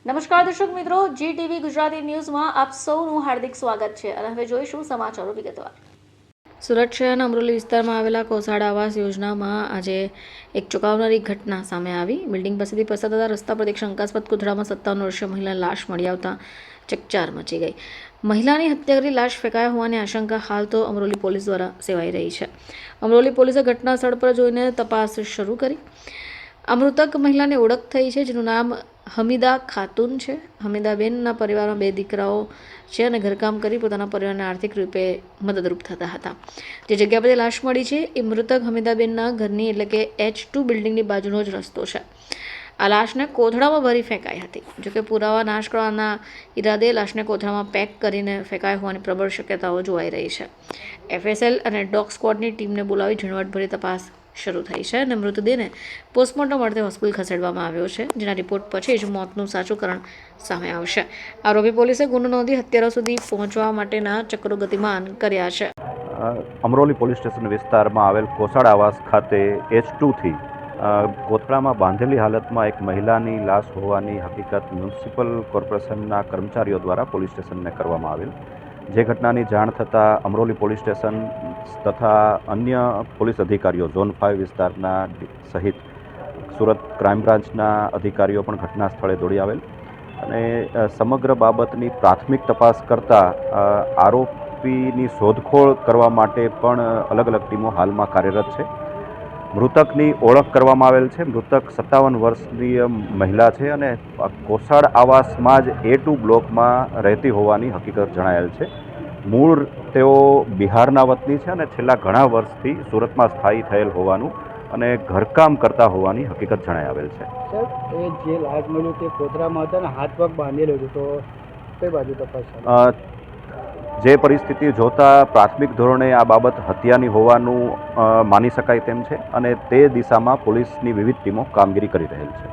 નમસ્કાર દર્શક મિત્રો, GTV ગુજરાતી ન્યૂઝમાં આપ સૌનું હાર્દિક સ્વાગત છે અને હવે જોઈશું સમાચારો વિગતવાર। સુરત શહેરના અમરોલી વિસ્તારમાં આવેલા કોસાડ આવાસ યોજનામાં આજે એક ચોંકાવનારી ઘટના સામે આવી। બિલ્ડિંગ પાસેથી પસાર થતા રસ્તા પર એક શંકાસ્પદ કોથળામાં 57 વર્ષીય મહિલાની લાશ મળી આવતા ચકચાર મચી ગઈ। મહિલાની હત્યા કરી લાશ ફેંકાયા હોવાની આશંકા હાલ તો અમરોલી પોલીસ દ્વારા સેવાઈ રહી છે। અમરોલી પોલીસે ઘટના સ્થળ પર જોઈને તપાસ શરૂ કરી। આ મૃતક મહિલાની ઓળખ થઈ છે, જેનું નામ હમીદા ખાતુન છે। હમીદાબેનના પરિવારમાં 2 દીકરાઓ છે અને ઘરકામ કરી પોતાના પરિવારને આર્થિક રૂપે મદદરૂપ થતા હતા। જે જગ્યા પરથી લાશ મળી છે એ મૃતક હમીદાબેનના ઘરની એટલે કે H2 બિલ્ડિંગની બાજુનો જ રસ્તો છે। આ લાશને કોથળામાં ભરી ફેંકાઈ હતી। જોકે પુરાવા નાશ કરવાના ઈરાદે લાશને કોથળામાં પેક કરીને ફેંકાઈ હોવાની પ્રબળ શક્યતાઓ જોવાઈ રહી છે। FSL અને ડોગ સ્ક્વોડની ટીમને બોલાવી ઝીણવટભરી તપાસ શરૂ થઈ છે અને મૃતદેહને પોસ્ટમોર્ટમ અર્થે હોસ્પિટલ ખસેડવામાં આવ્યો છે, જેના રિપોર્ટ પછી જ મોતનું સાચું કારણ સામે આવશે। આરોપી પોલીસે ગુનો નોંધી હત્યારા સુધી પહોંચવા માટેના ચક્રો ગતિમાન કર્યા છે। અમરોલી પોલીસ સ્ટેશન વિસ્તારમાં આવેલ કોસાડ આવાસ ખાતે H2થી કોથળામાં બાંધેલી હાલતમાં એક મહિલાની લાશ હોવાની હકીકત મ્યુનિસિપલ કોર્પોરેશનના કર્મચારીઓ દ્વારા પોલીસ સ્ટેશનને કરવામાં આવેલ। જે ઘટનાની જાણ થતાં અમરોલી પોલીસ સ્ટેશન તથા અન્ય પોલીસ અધિકારીઓ ઝોન 5 વિસ્તારના સહિત સુરત ક્રાઇમ બ્રાન્ચના અધિકારીઓ પણ ઘટના સ્થળે દોડી આવેલ અને સમગ્ર બાબતની પ્રાથમિક તપાસ કરતાં આરોપીની શોધખોળ કરવા માટે પણ અલગ અલગ ટીમો હાલમાં કાર્યરત છે। મૃતકની ઓળખ કરવામાં આવેલ છે। મૃતક 57 વર્ષની મહિલા છે અને કોસાડ આવાસમાં જ A2 બ્લોકમાં રહેતી હોવાની હકીકત જણાયેલ છે। મૂળ તેઓ બિહારના વતની છે અને છેલ્લા ઘણા વર્ષથી સુરતમાં સ્થાયી થયેલ હોવાનું અને ઘરકામ કરતા હોવાની હકીકત જણાઈ આવેલ છે। સર, એ જે લાશ મળ્યું તે કોથળામાં હતા અને હાથ પગ બાંધેલો હતો, તો કઈ બાજુ તપાસ? જે પરિસ્થિતિ જોતા પ્રાથમિક ધોરણે આ બાબત હત્યાની હોવાનું માની શકાય તેમ છે અને તે દિશામાં પોલીસની વિવિધ ટીમો કામગીરી કરી રહેલ છે।